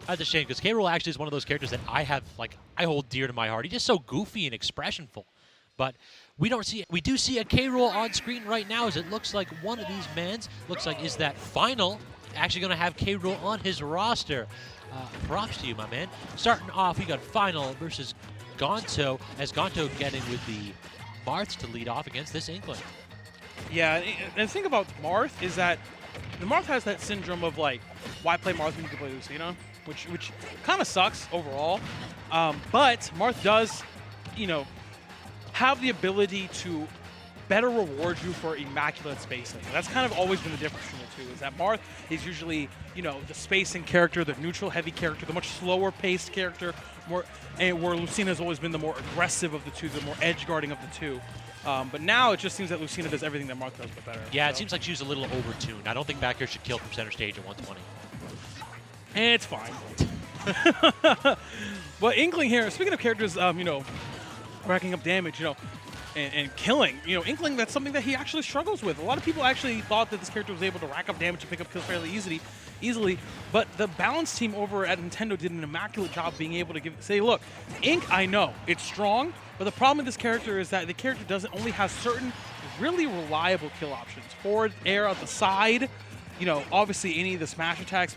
That's a shame because K-Rool actually is one of those characters that I hold dear to my heart. He's just so goofy and expressionful. But we do see a K-Rool on screen right now as it looks like one of these mans is that Final actually going to have K-Rool on his roster. Props to you, my man. Starting off, we got Final versus Gonzo, as Gonzo getting with the Marths to lead off against this Inkling. Yeah, and the thing about Marth is that the Marth has that syndrome of like, why play Marth when you can play Lucina? Which kind of sucks overall. But Marth does, have the ability to better reward you for immaculate spacing. That's kind of always been the difference between the two, is that Marth is usually, the spacing character, the neutral heavy character, the much slower paced character, where Lucina has always been the more aggressive of the two, the more edge guarding of the two. But now it just seems that Lucina does everything that Marth does, but better. Yeah, it seems like she's a little overtuned. I don't think back here should kill from center stage at 120. It's fine. Well, Inkling here, speaking of characters, racking up damage, and killing, Inkling, that's something that he actually struggles with. A lot of people actually thought that this character was able to rack up damage and pick up kills fairly easily, but the balance team over at Nintendo did an immaculate job being able to say, look, Ink, I know, it's strong, but the problem with this character is that the character doesn't only have certain really reliable kill options. Forward, air, out the side, obviously any of the smash attacks,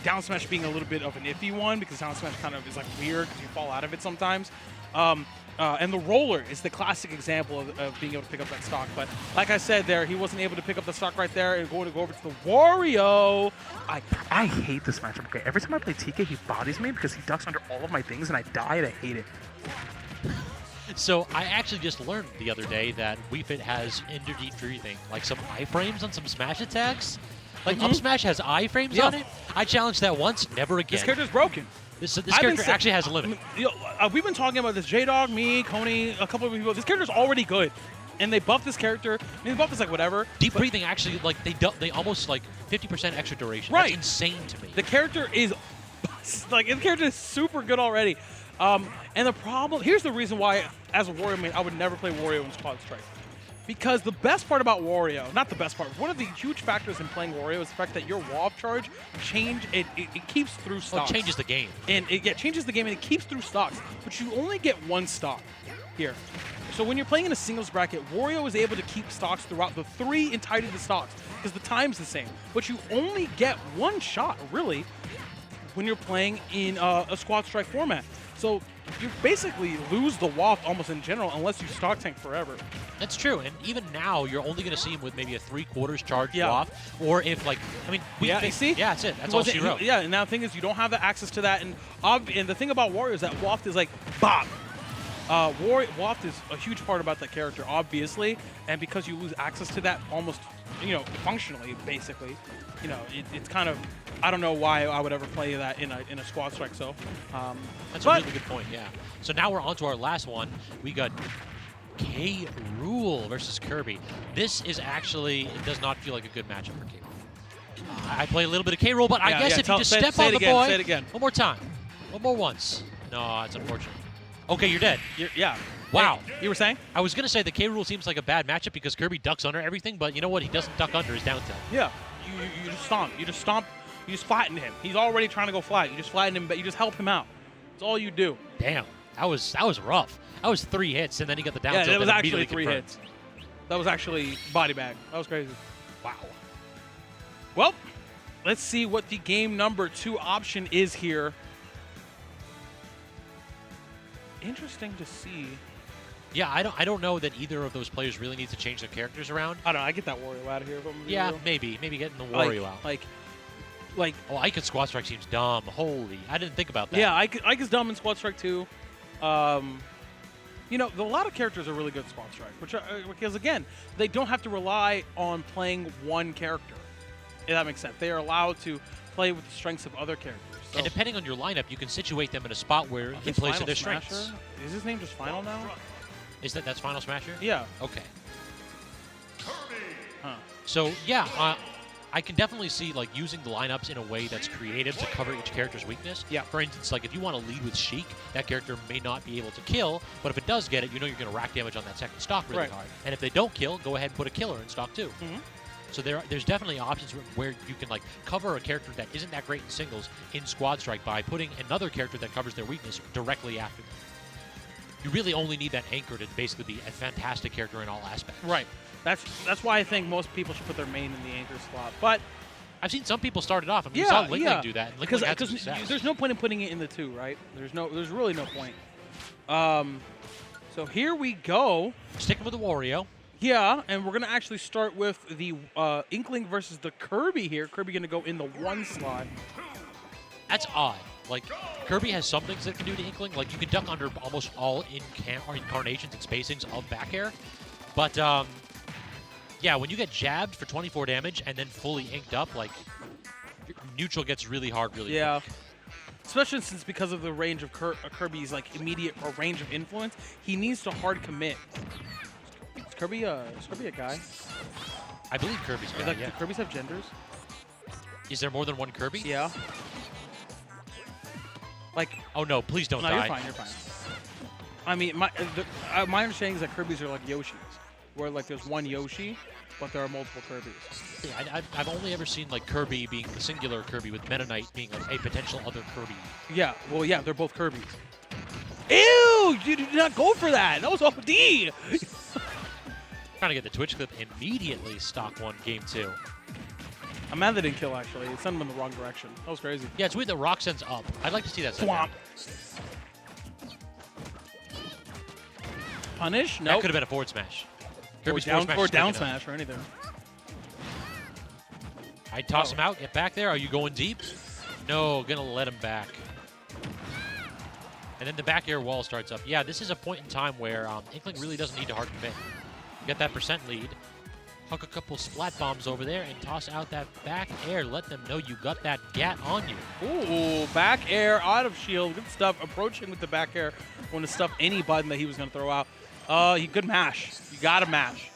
down smash being a little bit of an iffy one because down smash kind of is like weird because you fall out of it sometimes. And the roller is the classic example of being able to pick up that stock. But like I said there, he wasn't able to pick up the stock right there and going to go over to the Wario. I hate this matchup. Okay, every time I play TK, he bodies me because he ducks under all of my things and I die and I hate it. So I actually just learned the other day that Wii Fit has ender deep breathing, like some iframes on some smash attacks. Like up smash has iframes on it. I challenged that once, never again. This character's broken. This character actually has a limit. We've been talking about this. J-Dog, me, Coney, a couple of people. This character's already good. And they buffed this character. I mean, the buff is like whatever. Deep breathing actually, like, they almost like 50% extra duration. Right. That's insane to me. The character is, super good already. And the problem, here's the reason why, as a Wario main, I would never play Wario in Squad Strike. Because the best part about Wario, not the best part, one of the huge factors in playing Wario is the fact that your WAF charge it keeps through stocks. It changes the game. And it changes the game and it keeps through stocks. But you only get one stock here. So when you're playing in a singles bracket, Wario is able to keep stocks throughout the three entirety of the stocks because the time's the same. But you only get one shot, really, when you're playing in a Squad Strike format. So you basically lose the WAF almost in general unless you stock tank forever. That's true, and even now you're only going to see him with maybe a 3/4 charge WAF, or if you see? Yeah, that's it. That's all she wrote. Yeah, and now the thing is you don't have the access to that, and the thing about Wario is that WAF is like bop. WAF is a huge part about that character, obviously, and because you lose access to that almost, functionally, basically, it's kind of, I don't know why I would ever play that in a Squad Strike. So that's a really good point. Yeah. So now we're on to our last one. We got K-Rool versus Kirby. This is actually, it does not feel like a good matchup for K-Rool. I play a little bit of K-Rool, but I guess if you just step on the boy. Say it again. One more time. One more once. No, it's unfortunate. Okay, you're dead. Yeah. Wow. Hey, you were saying? I was going to say the K-Rool seems like a bad matchup because Kirby ducks under everything, but you know what? He doesn't duck under his down tilt. Yeah. You just stomp. You just stomp. You just flatten him. He's already trying to go flat. You just flatten him, but you just help him out. That's all you do. Damn. That was rough. That was 3 hits, and then he got the down tilt. Yeah, that was actually 3 confirmed. hits. That was actually body bag. That was crazy. Wow. Well, let's see what the game number 2 option is here. Interesting to see. Yeah, I don't know that either of those players really need to change their characters around. I don't know. I get that Wario out of here. Yeah, maybe getting the Wario out. Like, oh, Ike's Squad Strike seems dumb. Holy, I didn't think about that. Yeah, Ike is dumb in Squad Strike 2. A lot of characters are really good in Squad Strike, because again, they don't have to rely on playing one character. If that makes sense. They are allowed to play with the strengths of other characters. So. And depending on your lineup, you can situate them in a spot where he plays to their strengths. Is his name just Final now? That's Final Smasher? Yeah. Okay. Huh. So yeah, I can definitely see like using the lineups in a way that's creative to cover each character's weakness. Yeah. For instance, like if you want to lead with Sheik, that character may not be able to kill, but if it does get it, you're going to rack damage on that second stock really hard. And if they don't kill, go ahead and put a killer in stock too. So there's definitely options where you can like cover a character that isn't that great in singles in Squad Strike by putting another character that covers their weakness directly after them. You really only need that anchor to basically be a fantastic character in all aspects. Right. That's why I think most people should put their main in the anchor slot. But I've seen some people start it off. I mean, we saw Linkling do that. And because had some success. there's no point in putting it in the 2, right? There's really no point. So here we go. Sticking with the Wario. Yeah, and we're gonna actually start with the Inkling versus the Kirby here. Kirby gonna go in the 1 slot. That's odd. Like, Kirby has some things that can do to Inkling. Like, you can duck under almost all incarnations and spacings of back air. But, yeah, when you get jabbed for 24 damage and then fully inked up, like, neutral gets really hard really quick. Especially since because of the range of Kirby's, like, immediate or range of influence, he needs to hard commit. Is Kirby a guy? I believe Kirby's a guy, Do Kirby's have genders? Is there more than one Kirby? Yeah. Like, oh no, please don't die. No, you're fine. I mean, my understanding is that Kirby's are like Yoshis, where like there's one Yoshi, but there are multiple Kirbys. Yeah, I've only ever seen like Kirby being the singular Kirby with Meta Knight being like a potential other Kirby. Yeah, well, yeah, they're both Kirbys. Ew! You did not go for that. That was OD. Trying to get the Twitch clip immediately. Stock 1, game 2. I'm mad they didn't kill, actually. It sent him in the wrong direction. That was crazy. Yeah, it's weird that Rock sends up. I'd like to see that send Swamp. Punish? No. That could have been a forward smash. Kirby's or forward down smash or anything. I toss him out. Get back there. Are you going deep? No, gonna let him back. And then the back air wall starts up. Yeah, this is a point in time where Inkling really doesn't need to hard commit. Get that percent lead. Huck a couple splat bombs over there and toss out that back air. Let them know you got that gat on you. Ooh, back air out of shield. Good stuff. Approaching with the back air. Want to stuff any button that he was going to throw out. Good mash. You got to mash.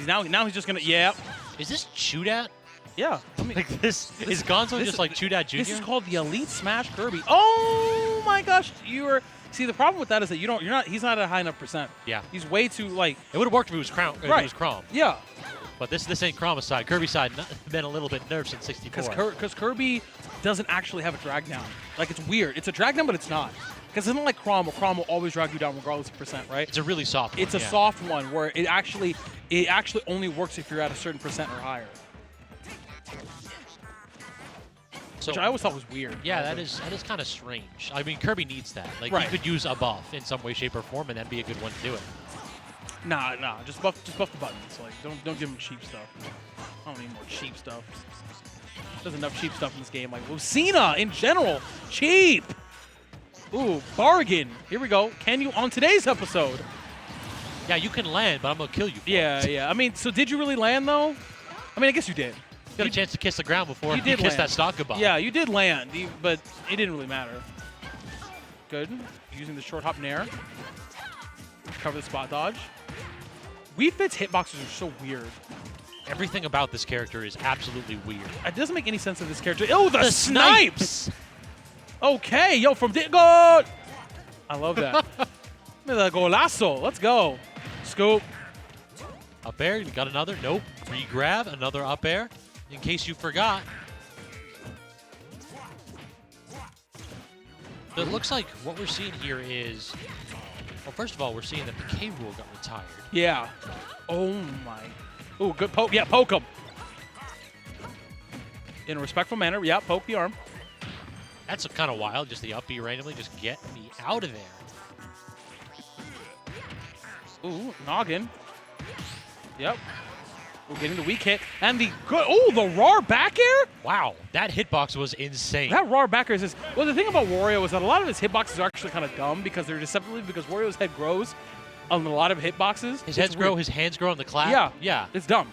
Now he's just going to, yeah. Is this Chudat? Yeah. I mean, like this is Gonzo just like Chudat Jr.? This is called the Elite Smash Kirby. Oh my gosh. See, the problem with that is that he's not at a high enough percent. Yeah. He's way too, like. It would have worked if it was Crown. If it was Crom. Yeah. But this ain't Chroma's side. Kirby's side been a little bit nerfed since 64. Because Kirby doesn't actually have a drag down. Like, it's weird. It's a drag down, but it's not. Because it's not like Chrom, where Chrom will always drag you down regardless of percent, right? It's a really soft one. It's a soft one where it actually only works if you're at a certain percent or higher. So, which I always thought was weird. Yeah, that is kind of strange. I mean, Kirby needs that. Like, right. You could use a buff in some way, shape, or form, and that'd be a good one to do it. Nah, just buff the buttons. Like, don't give him cheap stuff. I don't need more cheap stuff. There's enough cheap stuff in this game. Like Lucina in general, cheap. Ooh, bargain. Here we go. Can you on today's episode? Yeah, you can land, but I'm gonna kill you. Yeah. I mean, so did you really land though? I mean, I guess you did. You got a chance to kiss the ground before you kissed that stock goodbye. Yeah, you did land, but it didn't really matter. Good. Using the short hop nair. Cover the spot dodge. Wii Fit's hitboxes are so weird. Everything about this character is absolutely weird. It doesn't make any sense of this character. Oh, the snipes! Okay, yo, from Go! I love that. The golazo. Let's go. Scoop. Up air, you got another? Nope. Re-grab, another up air. In case you forgot. But it looks like what we're seeing here is, well, first of all, we're seeing that the K rule got retired. Yeah. Oh my. Oh, good poke. Yeah, poke him. In a respectful manner. Yeah, poke the arm. That's kind of wild. Just the up B randomly. Just get me out of there. Ooh, noggin. Yep. We're getting the weak hit. And the good. Oh, the raw back air? Wow. That hitbox was insane. That raw back air is. Well, the thing about Wario is that a lot of his hitboxes are actually kind of dumb because they're deceptively because Wario's head grows on a lot of hitboxes. His heads grow, his hands grow on the clap? Yeah. Yeah. It's dumb.